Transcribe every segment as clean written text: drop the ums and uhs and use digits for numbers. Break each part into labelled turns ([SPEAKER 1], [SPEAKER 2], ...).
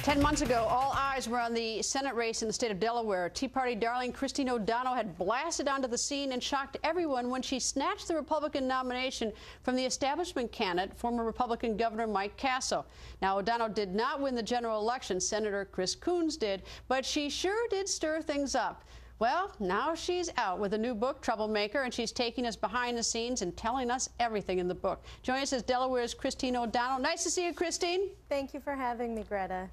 [SPEAKER 1] 10 months ago, all eyes were on the Senate race in the state of Delaware. Tea Party darling Christine O'Donnell had blasted onto the scene and shocked everyone when she snatched the Republican nomination from the establishment candidate, former Republican Governor Mike Castle. Now, O'Donnell did not win the general election. Senator Chris Coons did, but she sure did stir things up. Well, now she's out with a new book, Troublemaker, and she's taking us behind the scenes and telling us everything in the book. Joining us is Delaware's Christine O'Donnell. Nice to see you, Christine.
[SPEAKER 2] Thank you for having me, Greta.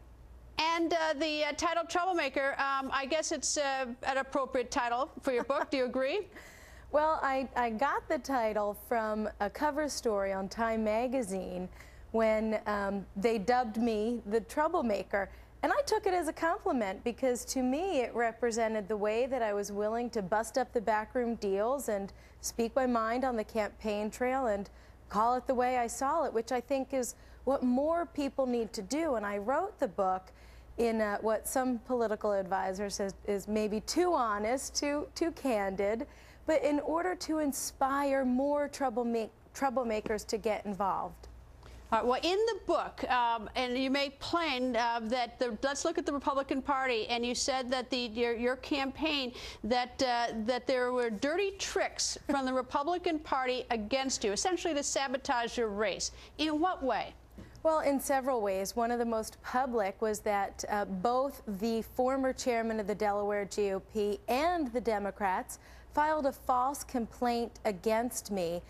[SPEAKER 1] And the title Troublemaker, I guess it's an appropriate title for your book. Do you agree?
[SPEAKER 2] Well, I got the title from a cover story on Time magazine when they dubbed me the Troublemaker. And I took it as a compliment because to me it represented the way that I was willing to bust up the backroom deals and speak my mind on the campaign trail and call it the way I saw it, which I think is what more people need to do. And I wrote the book in what some political advisors says is maybe too honest, too candid, but in order to inspire more troublemakers to get involved.
[SPEAKER 1] All right, well, in the book, and you make plain that let's look at the Republican Party, and you said that your campaign that there were dirty tricks from the Republican Party against you, essentially to sabotage your race. In what way?
[SPEAKER 2] Well, in several ways. One of the most public was that both the former chairman of the Delaware GOP and the Democrats filed a false complaint against me,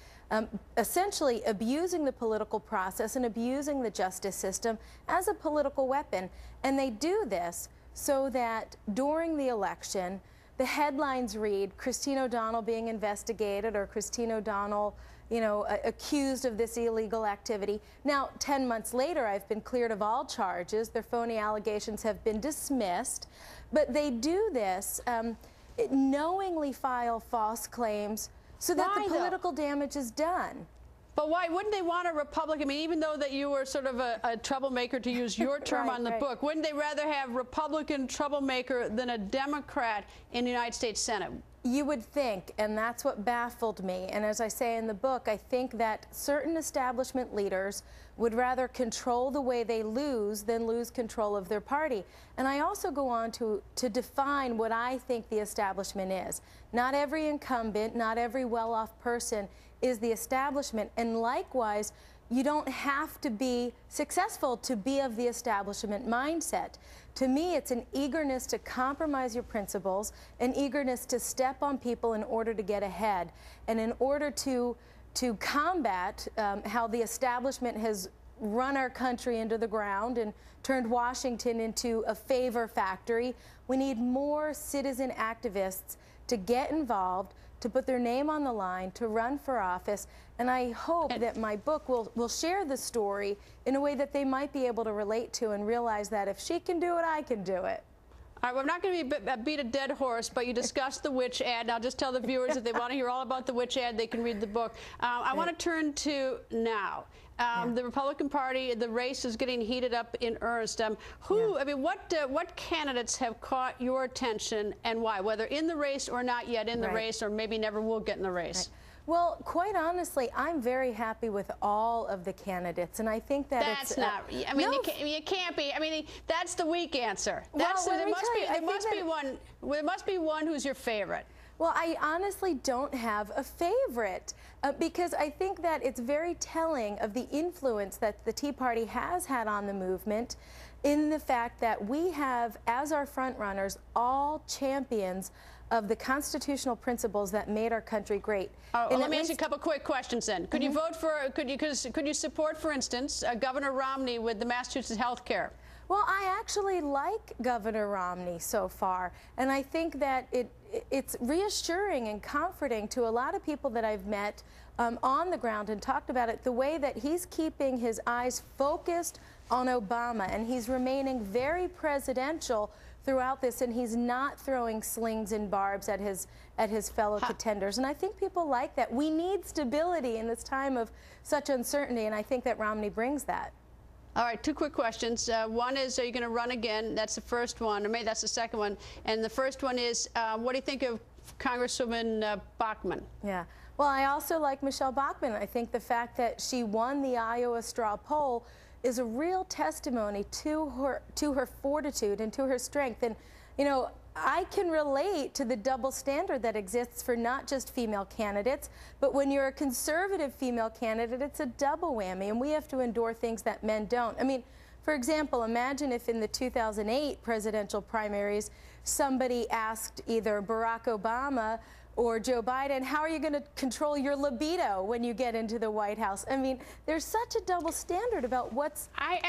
[SPEAKER 2] essentially abusing the political process and abusing the justice system as a political weapon. And they do this so that during the election, the headlines read, Christine O'Donnell being investigated or Christine O'Donnell, you know, accused of this illegal activity. Now, 10 months later, I've been cleared of all charges. Their phony allegations have been dismissed. But they do this, knowingly file false claims so that the political damage is done. But
[SPEAKER 1] why wouldn't they want a Republican? I mean, even though that you were sort of a troublemaker, to use your term on the book, wouldn't they rather have Republican troublemaker than a Democrat in the United States Senate?
[SPEAKER 2] You would think, and that's what baffled me. And as I say in the book, I think that certain establishment leaders would rather control the way they lose than lose control of their party. And I also go on to define what I think the establishment is. Not every incumbent, not every well-off person is the establishment. And likewise, you don't have to be successful to be of the establishment mindset. To me, it's an eagerness to compromise your principles, an eagerness to step on people in order to get ahead, and in order to combat how the establishment has run our country into the ground and turned Washington into a favor factory. We need more citizen activists to get involved, to put their name on the line, to run for office. And I hope that my book will share the story in a way that they might be able to relate to and realize that if she can do it, I can do it.
[SPEAKER 1] All right, well, I'm not going to beat a dead horse, but you discussed the witch ad. And I'll just tell the viewers if they want to hear all about the witch ad, they can read the book. I want to turn to now. The Republican Party, the race is getting heated up in earnest. I mean, what candidates have caught your attention and why, whether in the race or not yet in the race, or maybe never will get in the race?
[SPEAKER 2] Well, quite honestly, I'm very happy with all of the candidates, and I think that
[SPEAKER 1] that's not. I mean, no, you can't be. I mean, that's the weak answer. That's,
[SPEAKER 2] well,
[SPEAKER 1] there must be one who's your favorite.
[SPEAKER 2] Well, I honestly don't have a favorite because I think that it's very telling of the influence that the Tea Party has had on the movement in the fact that we have, as our front runners, all champions of the constitutional principles that made our country great.
[SPEAKER 1] Let me ask you a couple quick questions then. Could you vote for, could you support, for instance, Governor Romney with the Massachusetts health care?
[SPEAKER 2] Well, I actually like Governor Romney so far, and I think that it's reassuring and comforting to a lot of people that I've met on the ground and talked about it, the way that he's keeping his eyes focused on Obama, and he's remaining very presidential throughout this, and he's not throwing slings and barbs at his fellow contenders. And I think people like that. We need stability in this time of such uncertainty, and I think that Romney brings that.
[SPEAKER 1] All right, two quick questions. One is, are you going to run again? That's the first one, or maybe that's the second one. And the first one is, what do you think of Congresswoman Bachmann?
[SPEAKER 2] Yeah. Well, I also like Michelle Bachmann. I think the fact that she won the Iowa straw poll is a real testimony to her fortitude and to her strength. And, you know, I can relate to the double standard that exists for not just female candidates, but when you're a conservative female candidate, it's a double whammy, and we have to endure things that men don't. I mean, for example, imagine if in the 2008 presidential primaries, somebody asked either Barack Obama or Joe Biden, how are you going to control your libido when you get into the White House? I mean, there's such a double standard about what's
[SPEAKER 1] I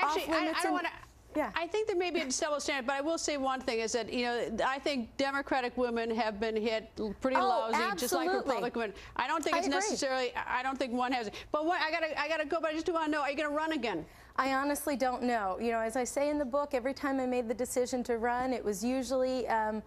[SPEAKER 1] don't want to.
[SPEAKER 2] Yeah.
[SPEAKER 1] I think there may be a double standard, but I will say one thing is that, you know, I think Democratic women have been hit pretty lousy, just like Republican women. I don't think it's necessarily, I don't think one has it. But what, I gotta go, but I just do want to know, are you going to run again?
[SPEAKER 2] I honestly don't know. You know, as I say in the book, every time I made the decision to run, it was usually a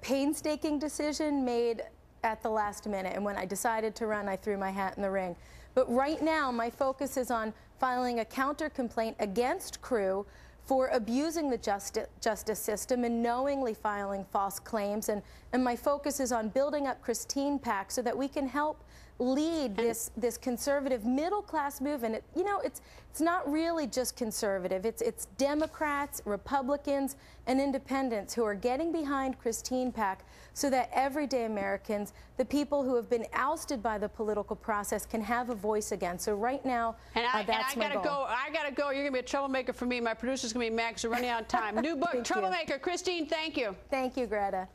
[SPEAKER 2] painstaking decision made at the last minute. And when I decided to run, I threw my hat in the ring. But right now, my focus is on filing a counter complaint against Crew for abusing the justice system and knowingly filing false claims. And my focus is on building up Christine PAC so that we can help lead this conservative middle-class movement. You know, it's not really just conservative. It's Democrats, Republicans, and independents who are getting behind Christine PAC so that everyday Americans, the people who have been ousted by the political process, can have a voice again. So right now, that's my goal.
[SPEAKER 1] I gotta go. You're gonna be a troublemaker for me. My producer's gonna be Max. We're running out of time. New book, Troublemaker. Christine, thank you.
[SPEAKER 2] Thank you, Greta.